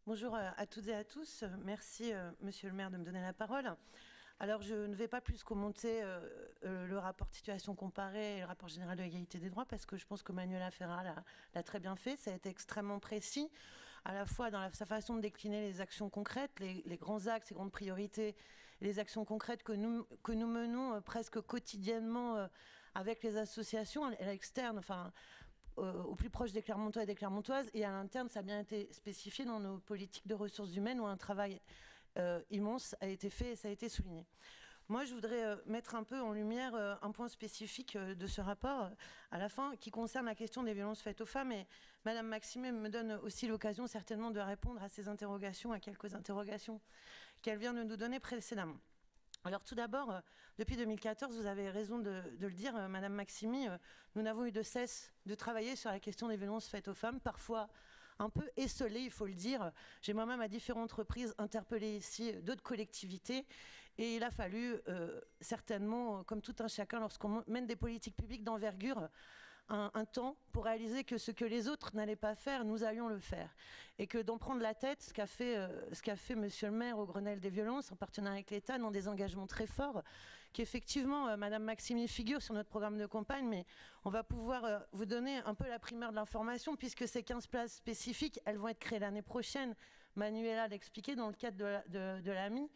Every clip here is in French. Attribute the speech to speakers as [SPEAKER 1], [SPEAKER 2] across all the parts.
[SPEAKER 1] Bonjour à toutes et à tous. Merci, Monsieur le maire, de me donner la parole. Alors, je ne vais pas plus commenter le rapport de situation comparée et le rapport général de l'égalité des droits, parce que je pense que Manuela Ferrat l'a très bien fait. Ça a été extrêmement précis, à la fois dans sa façon de décliner les actions concrètes, les grands axes, les grandes priorités, les actions concrètes que nous menons presque quotidiennement avec les associations à l'externe, enfin, au plus proche des Clermontois et des Clermontoises, et à l'interne, ça a bien été spécifié dans nos politiques de ressources humaines où un travail immense a été fait et ça a été souligné. Moi, je voudrais mettre un peu en lumière un point spécifique de ce rapport à la fin qui concerne la question des violences faites aux femmes, et Madame Maxime me donne aussi l'occasion certainement de répondre à ces interrogations, à quelques interrogations qu'elle vient de nous donner précédemment. Alors tout d'abord, depuis 2014, vous avez raison de le dire, Madame Maximi, nous n'avons eu de cesse de travailler sur la question des violences faites aux femmes, parfois un peu esselées, il faut le dire. J'ai moi-même à différentes reprises interpellé ici d'autres collectivités, et il a fallu certainement, comme tout un chacun, lorsqu'on mène des politiques publiques d'envergure, un temps pour réaliser que ce que les autres n'allaient pas faire, nous allions le faire. Et que d'en prendre la tête, ce qu'a fait Monsieur le maire au Grenelle des violences, en partenariat avec l'État, dans des engagements très forts, qu'effectivement, Madame Maximi figure sur notre programme de campagne, mais on va pouvoir vous donner un peu la primeur de l'information, puisque ces 15 places spécifiques, elles vont être créées l'année prochaine. Manuela l'expliquait dans le cadre de l'AMI,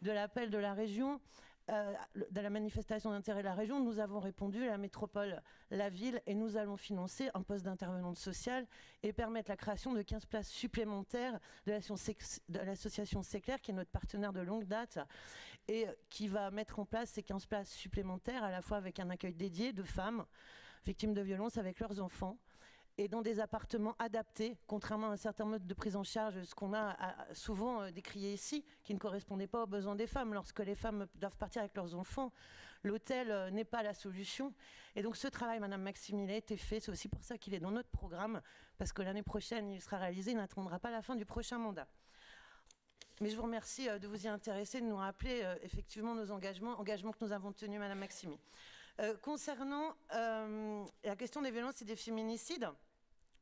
[SPEAKER 1] de l'appel de la région, de la manifestation d'intérêt de la région. Nous avons répondu, la métropole, la ville, et nous allons financer un poste d'intervenante sociale et permettre la création de 15 places supplémentaires de l'association C'est Clair, qui est notre partenaire de longue date, et qui va mettre en place ces 15 places supplémentaires, à la fois avec un accueil dédié de femmes victimes de violences avec leurs enfants, et dans des appartements adaptés, contrairement à un certain mode de prise en charge, ce qu'on a souvent décrié ici, qui ne correspondait pas aux besoins des femmes. Lorsque les femmes doivent partir avec leurs enfants, l'hôtel n'est pas la solution. Et donc ce travail, Madame Maxime, il a été fait. C'est aussi pour ça qu'il est dans notre programme, parce que l'année prochaine, il sera réalisé, il n'attendra pas la fin du prochain mandat. Mais je vous remercie de vous y intéresser, de nous rappeler effectivement nos engagements que nous avons tenus, Madame Maximi. Concernant la question des violences et des féminicides,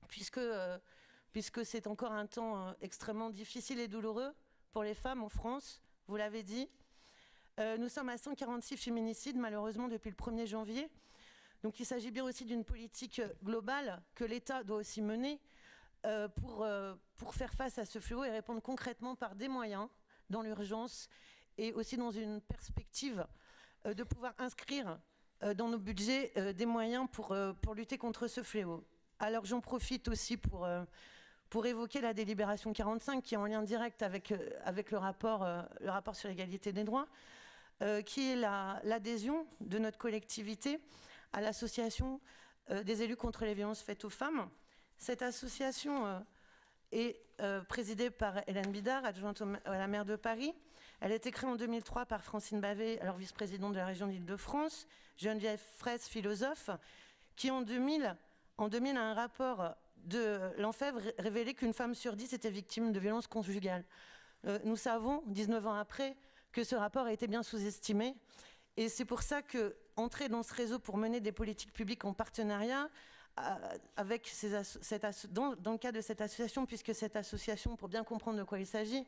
[SPEAKER 1] puisque c'est encore un temps extrêmement difficile et douloureux pour les femmes en France, vous l'avez dit, nous sommes à 146 féminicides malheureusement depuis le 1er janvier. Donc il s'agit bien aussi d'une politique globale que l'État doit aussi mener pour faire face à ce fléau et répondre concrètement par des moyens dans l'urgence, et aussi dans une perspective de pouvoir inscrire dans nos budgets des moyens pour lutter contre ce fléau. Alors j'en profite aussi pour évoquer la délibération 45, qui est en lien direct avec le rapport sur l'égalité des droits, qui est l'adhésion de notre collectivité à l'association des élus contre les violences faites aux femmes. Cette association est présidée par Hélène Bidard, adjointe à la maire de Paris. Elle a été créée en 2003 par Francine Bavet, alors vice-présidente de la région d'Île-de-France, Geneviève Fraisse, philosophe, qui en 2000 a un rapport de l'Enfèvre révélé qu'une femme sur 10 était victime de violences conjugales. Nous savons, 19 ans après, que ce rapport a été bien sous-estimé. Et c'est pour ça qu'entrer dans ce réseau pour mener des politiques publiques en partenariat avec dans le cadre de cette association, puisque cette association, pour bien comprendre de quoi il s'agit,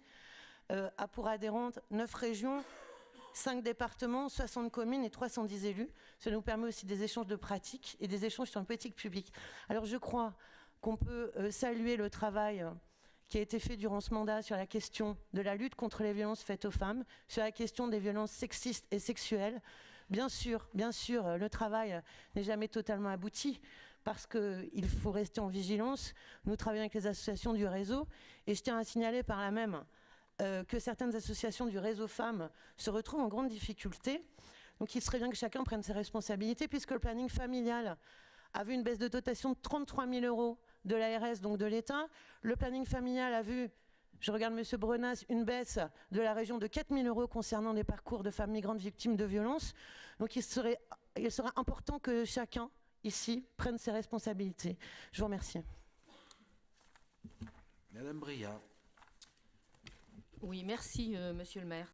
[SPEAKER 1] a pour adhérentes 9 régions, 5 départements, 60 communes et 310 élus. Ça nous permet aussi des échanges de pratiques et des échanges sur une politique publique. Alors je crois qu'on peut saluer le travail qui a été fait durant ce mandat sur la question de la lutte contre les violences faites aux femmes, sur la question des violences sexistes et sexuelles. Bien sûr, le travail n'est jamais totalement abouti, parce qu'il faut rester en vigilance. Nous travaillons avec les associations du réseau, et je tiens à signaler par là même que certaines associations du réseau femmes se retrouvent en grande difficulté. Donc il serait bien que chacun prenne ses responsabilités, puisque le planning familial a vu une baisse de dotation de 33 000 € de l'ARS, donc de l'État. Le planning familial a vu, je regarde M. Brenas, une baisse de la région de 4 000 € concernant des parcours de femmes migrantes victimes de violences. Donc il sera important que chacun, ici, prenne ses responsabilités. Je vous remercie.
[SPEAKER 2] Madame Bria.
[SPEAKER 3] Oui, merci, Monsieur le maire.